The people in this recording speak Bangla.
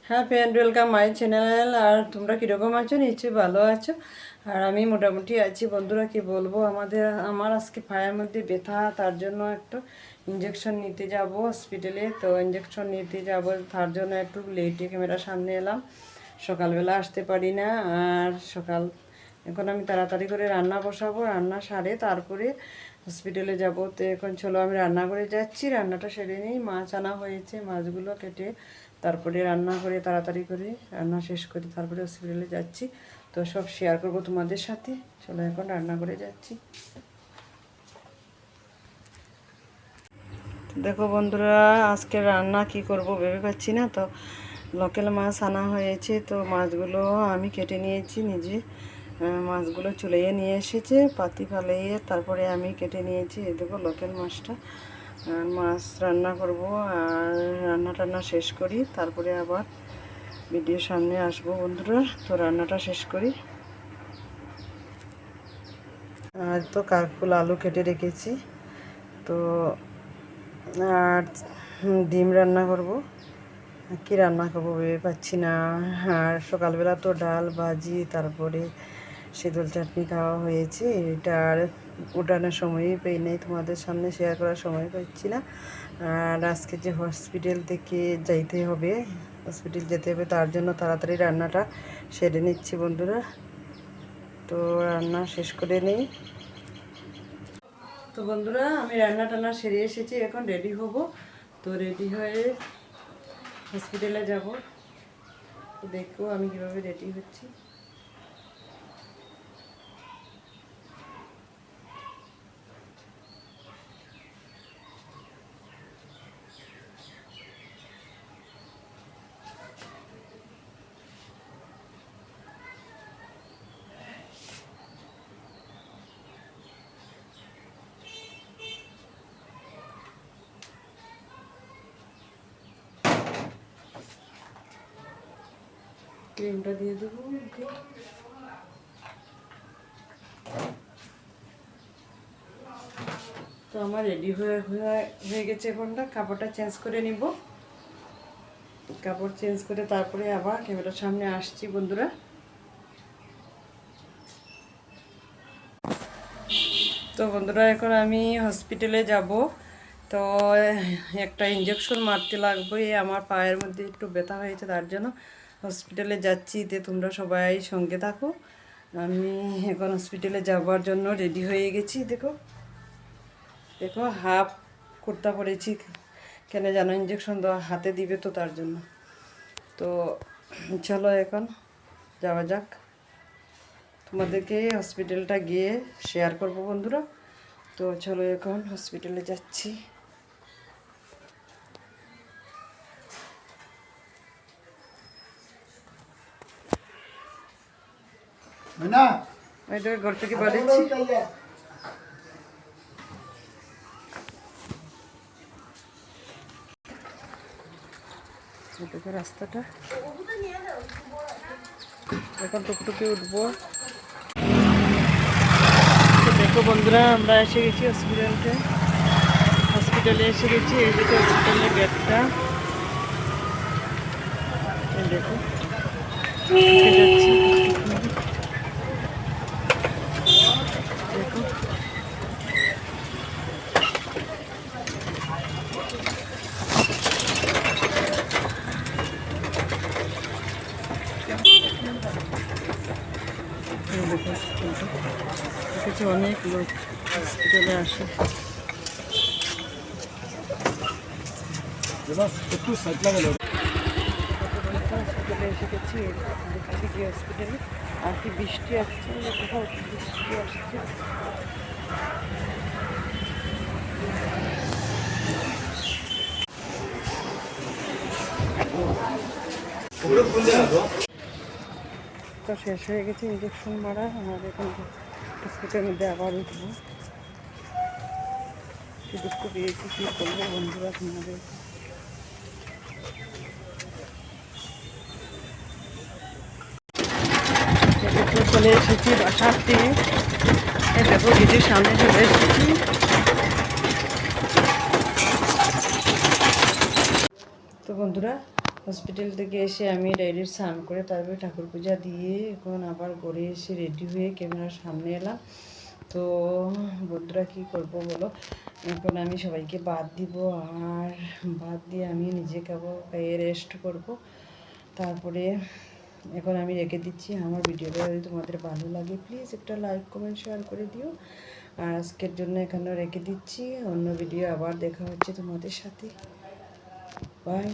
হ্যাঁ ফ্রেন্ড, ওয়েলকাম মাই চ্যানেল। আর তোমরা কীরকম আছো? নিশ্চয়ই ভালো আছো। আর আমি মোটামুটি আছি বন্ধুরা। কি বলবো, আমার আজকে পায়ের মধ্যে ব্যথা, তার জন্য একটু ইঞ্জেকশন নিতে যাব হসপিটালে। তো ইঞ্জেকশন নিতে যাব, তার জন্য একটু লেটে ক্যামেরার সামনে এলাম। সকালবেলা আসতে পারি না। আর এখন আমি তাড়াতাড়ি করে রান্না বসাবো, রান্না সারে তারপরে হসপিটালে যাব। তো এখন চলো আমি রান্না করে যাচ্ছি, রান্নাটা সেরে নিই। মাছ আনা হয়েছে, মাছগুলো কেটে তারপরে রান্না করে তাড়াতাড়ি করে রান্না শেষ করি, তারপরে হসপিটালে যাচ্ছি। তো সব শেয়ার করবো তোমাদের সাথে। চলো এখন রান্না করে যাচ্ছি। দেখো বন্ধুরা, আজকে রান্না কি করব ভেবে পাচ্ছি না। তো লোকাল মাছ আনা হয়েছে, তো মাছগুলো আমি কেটে নিয়েছি নিজে। মাছগুলো চুলাইয়ে নিয়ে এসেছে, পাতি ফালাইয়ে তারপরে আমি কেটে নিয়েছি। এই দেখো লোকাল মাছটা। মাছ রান্না করব, আর রান্না শেষ করি, তারপরে আবার ভিডিওর সামনে আসবো বন্ধুরা। তো রান্নাটা শেষ করি। আর তো কাকফুল আলু কেটে রেখেছি, তো আর ডিম রান্না করব। কি রান্না করবো ভেবে পাচ্ছি না। আর সকালবেলা তো ডাল ভাজি তারপরে শীতল চাটনি খাওয়া হয়েছে। এটা আর উঠানোর সময়ই পেয়ে নেই, তোমাদের সামনে শেয়ার করার সময় পাচ্ছি না। আর আজকে যে হসপিটাল থেকে যাইতে হবে, হসপিটাল যেতে হবে, তার জন্য তাড়াতাড়ি রান্নাটা সেরে নিচ্ছি বন্ধুরা। তো রান্না শেষ করে নেই। তো বন্ধুরা, আমি রান্না সেরে এসেছি, এখন রেডি হব। তো রেডি হয়ে হসপিটালে যাব। তো দেখো আমি কীভাবে রেডি হচ্ছি। ক্রিমটা দিয়ে দেবো। তো আমার রেডি হয়ে গেছে। এখনটা কাপড়টা চেঞ্জ করে নিব। কাপড় চেঞ্জ করে তারপরে আবার ক্যামেরার সামনে আসছি বন্ধুরা। তো বন্ধুরা, এখন আমি হসপিটালে যাব। তো একটা ইঞ্জেকশন মারতে লাগবে, আমার পায়ের মধ্যে একটু ব্যথা হয়েছে, তার জন্য হসপিটালে যাচ্ছি। তো তোমরা সবাই সঙ্গে থাকো। আমি এখন হসপিটালে যাওয়ার জন্য রেডি হয়ে গেছি। দেখো দেখো হাফ কুর্তা পরেছি, কেন জানো? ইঞ্জেকশন দেওয়া হাতে দিবে, তো তার জন্য। তো চলো এখন যাওয়া যাক। তোমাদেরকে হসপিটালটা গিয়ে শেয়ার করব বন্ধুরা। তো চলো এখন হসপিটালে যাচ্ছি। ঘর থেকে বাড়িছি। দেখো রাস্তাটা, এখন টুকটুকি উঠবো। দেখো বন্ধুরা, আমরা এসে গেছি হসপিটালে এসে গেছি। এই দিকে হসপিটালের গেটটা দেখো, যাচ্ছি। দেখো দেখেছি, অনেক লোক হসপিটালে আসে। হসপিটালে এসে গেছি, দেখছি হসপিটালে। আর কি বৃষ্টি আসছে, কোথাও বৃষ্টি আসছে। তো শেষ হয়ে গেছে ইঞ্জেকশন মারা। আর এখন হসপিটালের মধ্যে আবার উঠবো। কি দুঃখ পেয়েছি, কী করবো বন্ধুরা তোমাদের। চলে এসেছি বাসাতে। দেখো গেটের সামনে চলে এসেছি। তো বন্ধুরা, হসপিটাল থেকে এসে আমি ডাইরেক্ট স্নান করে তারপরে ঠাকুর পূজা দিয়ে এখন আবার ঘরে এসে রেডি হয়ে ক্যামেরার সামনে এলাম। তো বন্ধুরা কী করবো বলো, এখন আমি সবাইকে ভাত দিব, আর ভাত দিয়ে আমি নিজে খাবো, খেয়ে রেস্ট করব। তারপরে এখন আমি রেখে দিচ্ছি। আমার ভিডিওটা যদি তোমাদের ভালো লাগে প্লিজ একটা লাইক কমেন্ট শেয়ার করে দিও। আর আজকের জন্য এখানে রেখে দিচ্ছি, অন্য ভিডিও আবার দেখা হচ্ছে তোমাদের সাথে। বাই।